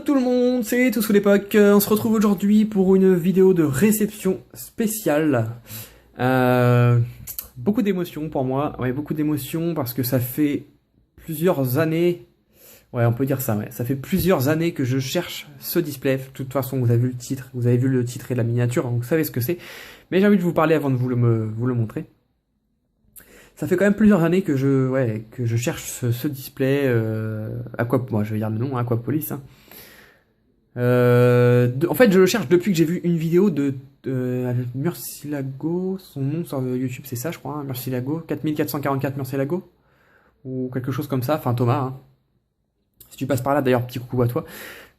tout le monde, c'est Tout sous l'époque. On se retrouve aujourd'hui pour une vidéo de réception spéciale. Beaucoup d'émotions pour moi, ouais, beaucoup d'émotions parce que ça fait plusieurs années, ouais, on peut dire ça, ouais, ça fait plusieurs années que je cherche ce display. De toute façon, vous avez vu le titre, et la miniature, donc vous savez ce que c'est. Mais j'ai envie de vous parler avant de vous le montrer. Ça fait quand même plusieurs années que je cherche ce display moi je vais dire le nom, Aquapolis. Hein. En fait, je le cherche depuis que j'ai vu une vidéo de Murcielago. Son nom sur YouTube, c'est ça, je crois, hein, Murcielago, 4444 Murcielago, ou quelque chose comme ça. Enfin, Thomas. Hein. Si tu passes par là, d'ailleurs, petit coucou à toi.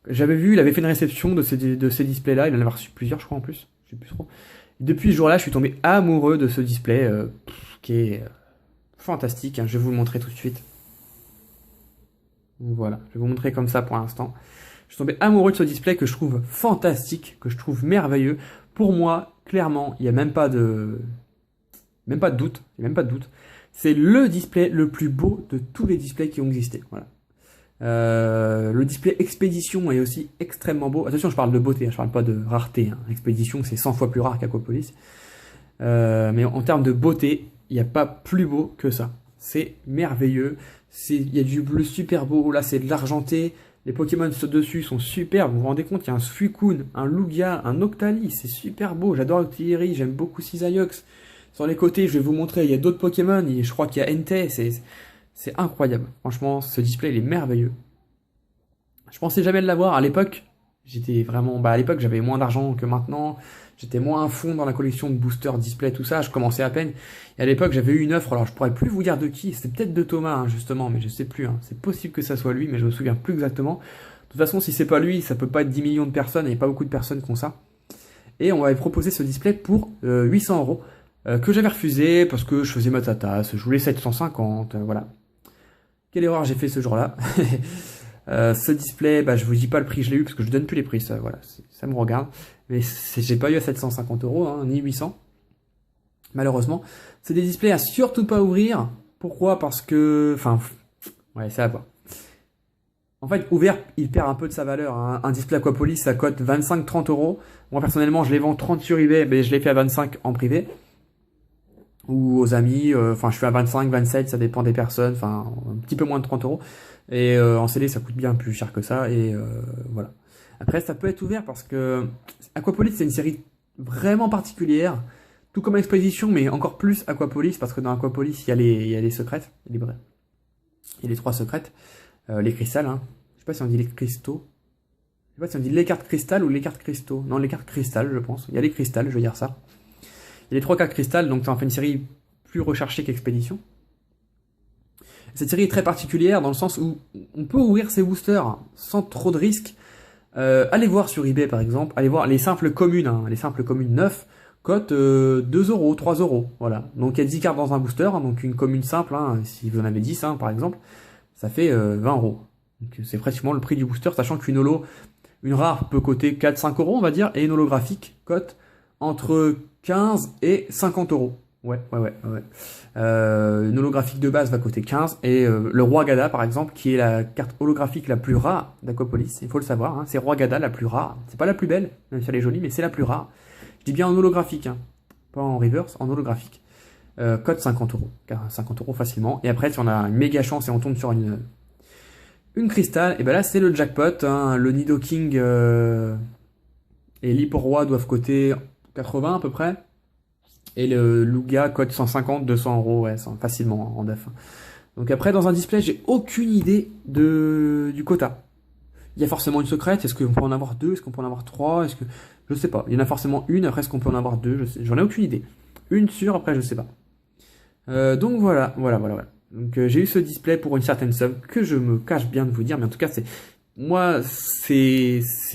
J'avais vu, il avait fait une réception de ces displays-là. Il en avait reçu plusieurs, je crois, en plus. Je sais plus trop. Et depuis ce jour-là, je suis tombé amoureux de ce display qui est fantastique. Hein. Je vais vous le montrer tout de suite. Voilà, je vais vous montrer comme ça pour l'instant. Je suis tombé amoureux de ce display que je trouve fantastique, que je trouve merveilleux. Pour moi, clairement, il n'y a même pas de doute. C'est le display le plus beau de tous les displays qui ont existé. Voilà. Le display Expédition est aussi extrêmement beau. Attention, je parle de beauté, je parle pas de rareté. Hein. Expédition, c'est 100 fois plus rare qu'Aquapolis. Mais en termes de beauté, il n'y a pas plus beau que ça. C'est merveilleux. Il y a du bleu super beau. Là, c'est de l'argenté. Les Pokémon dessus sont super. Vous vous rendez compte, il y a un Suicune, un Lugia, un Octali. C'est super beau. J'adore Octillery. J'aime beaucoup Cisaillux. Sur les côtés, je vais vous montrer, il y a d'autres Pokémon. Je crois qu'il y a Entei. C'est incroyable. Franchement, ce display, il est merveilleux. Je pensais jamais l'avoir. À l'époque, j'étais vraiment... à l'époque, j'avais moins d'argent que maintenant. J'étais moins à fond dans la collection de boosters, display, tout ça. Je commençais à peine. Et à l'époque, j'avais eu une offre. Alors, je pourrais plus vous dire de qui. C'était peut-être de Thomas, hein, justement, mais je sais plus. Hein. C'est possible que ça soit lui, mais je me souviens plus exactement. De toute façon, si c'est pas lui, ça peut pas être 10 millions de personnes. Il n'y a pas beaucoup de personnes qui ont ça. Et on m'avait proposé ce display pour 800 €. Que j'avais refusé parce que je faisais ma tatasse. Je voulais 750. Voilà. Quelle erreur j'ai fait ce jour-là. Ce display, je vous dis pas le prix, je l'ai eu parce que je donne plus les prix, ça, voilà, ça me regarde. Mais j'ai pas eu à 750 €, hein, ni 800. Malheureusement. C'est des displays à surtout pas ouvrir. Pourquoi? Parce que, ouais, ça va pas. En fait, ouvert, il perd un peu de sa valeur. Hein. Un display Aquapolis, ça cote 25-30 €. Moi, personnellement, je les vends 30 sur eBay, mais je les fais à 25 en privé. Ou aux amis, je fais à 25, 27, ça dépend des personnes, un petit peu moins de 30 €. Et en CD, ça coûte bien plus cher que ça, et voilà. Après, ça peut être ouvert parce que Aquapolis, c'est une série vraiment particulière, tout comme Expédition, mais encore plus Aquapolis, parce que dans Aquapolis, il y a les secrètes, il y a les 3 secrètes, les cristals, hein. Je sais pas si on dit les cristaux, je sais pas si on dit les cartes cristal ou les cartes cristaux, non, les cartes cristal, je pense, il y a les cristals, je veux dire ça. Il y a les 3 cartes cristal, donc ça en fait une série plus recherchée qu'Expédition. Cette série est très particulière dans le sens où on peut ouvrir ses boosters sans trop de risques. Allez voir sur eBay par exemple, allez voir les simples communes, hein, les simples communes 9 cotent 2 €, 3 €. Voilà. Donc il y a 10 cartes dans un booster, hein, donc une commune simple, hein, si vous en avez 10 hein, par exemple, ça fait 20 €. Donc c'est pratiquement le prix du booster, sachant qu'une holo, une rare peut coter 4-5 € on va dire, et une holographique cote entre 15 et 50 €. Ouais. Une holographique de base va coûter 15 et le Roi Gada par exemple, qui est la carte holographique la plus rare d'Aquapolis, il faut le savoir, hein, c'est Roi Gada la plus rare, c'est pas la plus belle, même si elle est jolie, mais c'est la plus rare. Je dis bien en holographique, hein, pas en reverse, en holographique. Cote 50 €, 50 € facilement. Et après, si on a une méga chance et on tombe sur une cristal, et ben là c'est le jackpot, hein, le Nidoking et l'Hipporoi doivent coter 80 à peu près. Et le Lugia cote 150, 200 €, ouais, facilement en def. Donc après, dans un display, j'ai aucune idée du quota. Il y a forcément une secrète, est-ce qu'on peut en avoir 2, est-ce qu'on peut en avoir 3, je sais pas. Il y en a forcément une, après est-ce qu'on peut en avoir 2, j'en ai aucune idée. Une sûre, après je sais pas. Donc voilà. Donc j'ai eu ce display pour une certaine somme, que je me cache bien de vous dire, mais en tout cas, c'est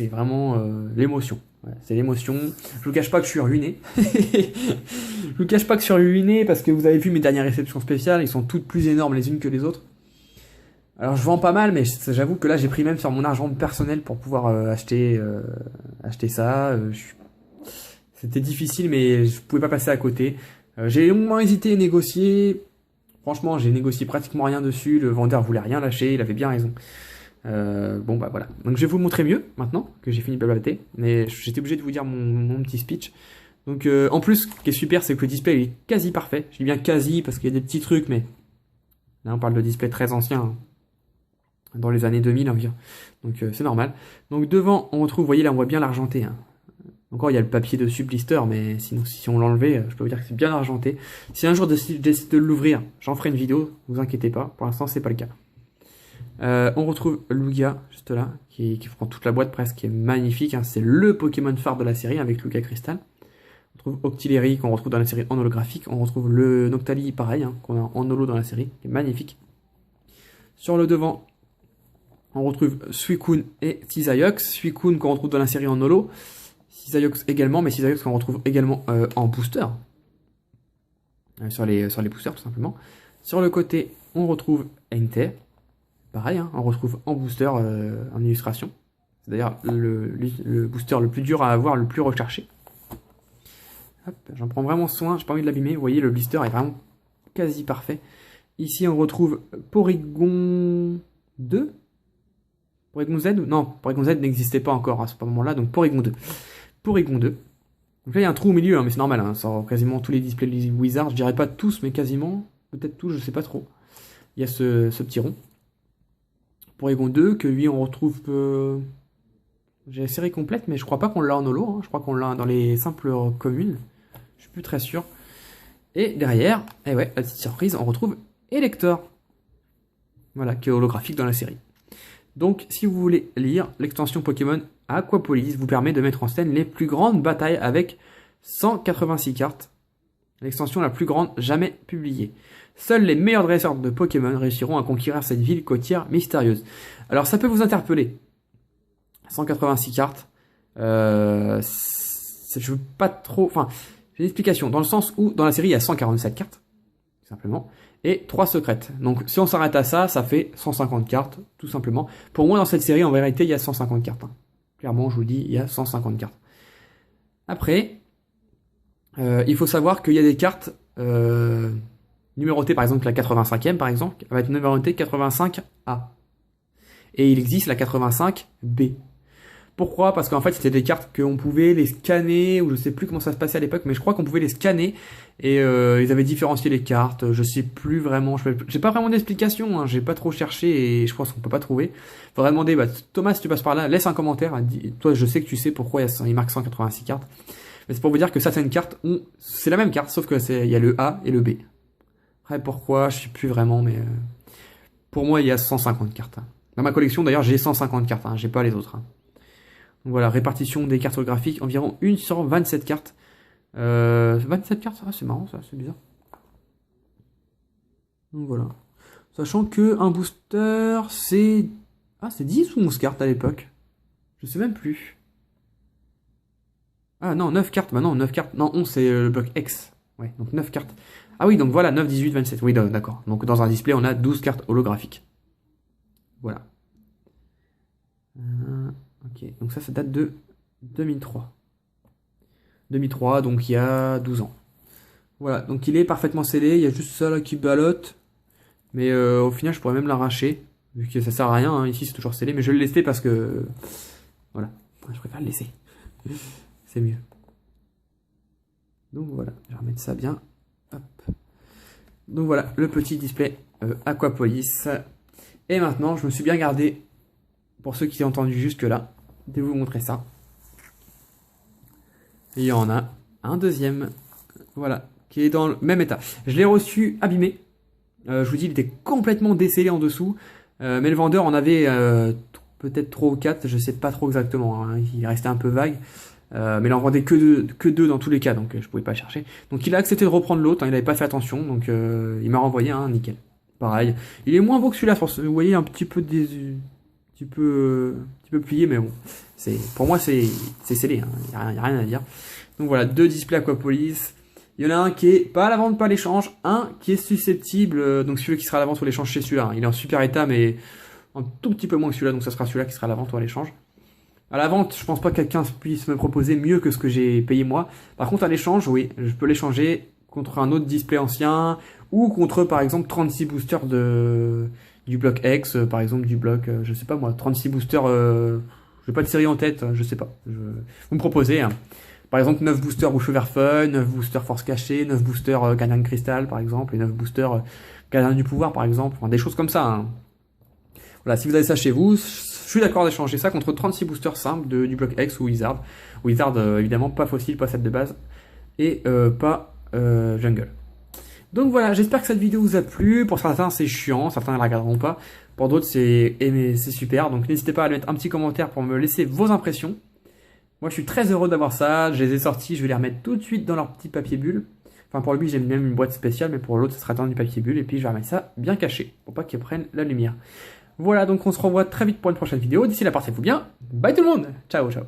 vraiment l'émotion. Ouais, c'est l'émotion. Je vous cache pas que je suis ruiné. Je vous cache pas que je suis ruiné parce que vous avez vu mes dernières réceptions spéciales, ils sont toutes plus énormes les unes que les autres. Alors je vends pas mal, mais j'avoue que là j'ai pris même sur mon argent personnel pour pouvoir acheter ça. C'était difficile, mais je pouvais pas passer à côté. J'ai longuement hésité à négocier. Franchement, j'ai négocié pratiquement rien dessus. Le vendeur voulait rien lâcher, il avait bien raison. Bon bah voilà. Donc je vais vous le montrer mieux maintenant que j'ai fini de blablater, mais j'étais obligé de vous dire mon petit speech. Donc en plus, ce qui est super, c'est que le display il est quasi parfait. Je dis bien quasi parce qu'il y a des petits trucs, mais là on parle de display très ancien, hein, dans les années 2000 environ. Donc c'est normal. Donc devant, on retrouve, vous voyez là, on voit bien l'argenté. Hein. Encore, il y a le papier dessus blister, mais sinon, si on l'enlevait, je peux vous dire que c'est bien argenté. Si un jour je décide de l'ouvrir, j'en ferai une vidéo, ne vous inquiétez pas. Pour l'instant, c'est pas le cas. On retrouve Lugia, juste là, qui prend toute la boîte presque, qui est magnifique. Hein. C'est le Pokémon phare de la série avec Lugia Crystal. On retrouve Octillery, qu'on retrouve dans la série en holographique. On retrouve le Noctali, pareil, hein, qu'on a en holo dans la série, qui est magnifique. Sur le devant, on retrouve Suicune et Cisaiox. Suicune qu'on retrouve dans la série en holo. Cisaiox également, mais Cisaiox qu'on retrouve également en booster. Sur les boosters, tout simplement. Sur le côté, on retrouve Entei. Pareil, hein, on retrouve en booster, en illustration. C'est d'ailleurs le booster le plus dur à avoir, le plus recherché. J'en prends vraiment soin, j'ai pas envie de l'abîmer. Vous voyez, le blister est vraiment quasi parfait. Ici, on retrouve Porygon 2. Porygon Z? Non, Porygon Z n'existait pas encore à ce moment-là, donc Porygon 2. Porygon 2. Donc là, il y a un trou au milieu, hein, mais c'est normal, hein, ça sort quasiment tous les displays de Wizard. Je dirais pas tous, mais quasiment. Peut-être tous, je sais pas trop. Il y a ce petit rond. Porygon 2, que lui, on retrouve... J'ai la série complète, mais je crois pas qu'on l'a en holo. Hein. Je crois qu'on l'a dans les simples communes. Je suis plus très sûr. Et derrière, eh ouais, la petite surprise, on retrouve Elector. Voilà, qui est holographique dans la série. Donc, si vous voulez lire, l'extension Pokémon Aquapolis vous permet de mettre en scène les plus grandes batailles avec 186 cartes. L'extension la plus grande jamais publiée. Seuls les meilleurs dresseurs de Pokémon réussiront à conquérir cette ville côtière mystérieuse. Alors, ça peut vous interpeller. 186 cartes. Je veux pas trop... Enfin, j'ai une explication. Dans le sens où, dans la série, il y a 147 cartes. Simplement. Et 3 secrètes. Donc si on s'arrête à ça, ça fait 150 cartes, tout simplement. Pour moi, dans cette série, en vérité, il y a 150 cartes. Hein. Clairement, je vous le dis, il y a 150 cartes. Après, il faut savoir qu'il y a des cartes numérotées, par exemple la 85e, par exemple, elle va être numérotée 85A. Et il existe la 85B. Pourquoi? Parce qu'en fait, c'était des cartes qu'on pouvait les scanner, ou je sais plus comment ça se passait à l'époque, mais je crois qu'on pouvait les scanner, et ils avaient différencié les cartes, je sais plus vraiment, j'ai pas vraiment d'explication, hein, j'ai pas trop cherché, et je pense qu'on peut pas trouver. Faudrait demander, bah, Thomas, si tu passes par là, laisse un commentaire, toi je sais que tu sais pourquoi il marque 186 cartes, mais c'est pour vous dire que ça c'est une carte, c'est la même carte, sauf que il y a le A et le B. Après, pourquoi, je sais plus vraiment, mais pour moi il y a 150 cartes. Hein. Dans ma collection d'ailleurs, j'ai 150 cartes, hein, j'ai pas les autres. Hein. Donc voilà, répartition des cartes graphiques, environ 1 sur 27 cartes. 27 cartes, c'est marrant, ça, c'est bizarre. Donc voilà. Sachant que un booster, c'est... Ah, c'est 10 ou 11 cartes à l'époque? Je sais même plus. Ah non, 9 cartes, bah non, 9 cartes. Non, 11 c'est le bloc X. Ouais, donc 9 cartes. Ah oui, donc voilà, 9, 18, 27. Oui, d'accord. Donc dans un display, on a 12 cartes holographiques. Voilà. Ok, donc ça date de 2003. 2003, donc il y a 12 ans. Voilà, donc il est parfaitement scellé, il y a juste ça là qui ballotte. Mais au final, je pourrais même l'arracher, vu que ça sert à rien, hein. Ici c'est toujours scellé, mais je vais le laisser parce que... Voilà, je préfère le laisser. C'est mieux. Donc voilà, je vais remettre ça bien. Hop. Donc voilà, le petit display Aquapolis. Et maintenant, je me suis bien gardé, pour ceux qui ont entendu jusque là, de vous montrer ça. Et il y en a un deuxième, voilà, qui est dans le même état. Je l'ai reçu abîmé. Je vous dis, il était complètement décellé en dessous. Mais le vendeur en avait peut-être 3 ou 4, je sais pas trop exactement. Hein, il restait un peu vague. Mais il en vendait que deux dans tous les cas, donc je pouvais pas chercher. Donc il a accepté de reprendre l'autre, hein, il n'avait pas fait attention, donc il m'a renvoyé un nickel. Pareil. Il est moins beau que celui-là, vous voyez, un petit peu plié, mais bon. Pour moi, c'est scellé, hein, y a rien à dire. Donc voilà, 2 displays Aquapolis. Il y en a un qui est pas à la vente, pas à l'échange, un qui est susceptible, donc celui qui sera à la vente ou à l'échange, c'est celui-là. Hein. Il est en super état, mais un tout petit peu moins que celui-là, donc ça sera celui-là qui sera à la vente ou à l'échange. À la vente, je pense pas que quelqu'un puisse me proposer mieux que ce que j'ai payé moi. Par contre, à l'échange, oui, je peux l'échanger contre un autre display ancien ou contre, par exemple, 36 boosters du bloc X, par exemple du bloc, je sais pas moi, 36 boosters, j'ai pas de série en tête, je sais pas. Vous me proposez, hein. Par exemple 9 boosters bouche ouverte fun, 9 boosters force cachée, 9 boosters gardien de cristal par exemple, et 9 boosters gardien du pouvoir par exemple, enfin, des choses comme ça, hein. Voilà, si vous avez ça chez vous, je suis d'accord d'échanger ça contre 36 boosters simples du bloc X ou Wizard. Wizard, évidemment, pas fossile, pas set de base, et pas jungle. Donc voilà, j'espère que cette vidéo vous a plu. Pour certains, c'est chiant, certains ne la regarderont pas. Pour d'autres, c'est super. Donc n'hésitez pas à mettre un petit commentaire pour me laisser vos impressions. Moi, je suis très heureux d'avoir ça. Je les ai sortis, je vais les remettre tout de suite dans leur petit papier bulle. Enfin, pour lui, j'ai même une boîte spéciale, mais pour l'autre, ce sera dans du papier bulle. Et puis, je vais remettre ça bien caché, pour pas qu'ils prennent la lumière. Voilà, donc on se revoit très vite pour une prochaine vidéo. D'ici là, portez-vous bien. Bye tout le monde. Ciao, ciao.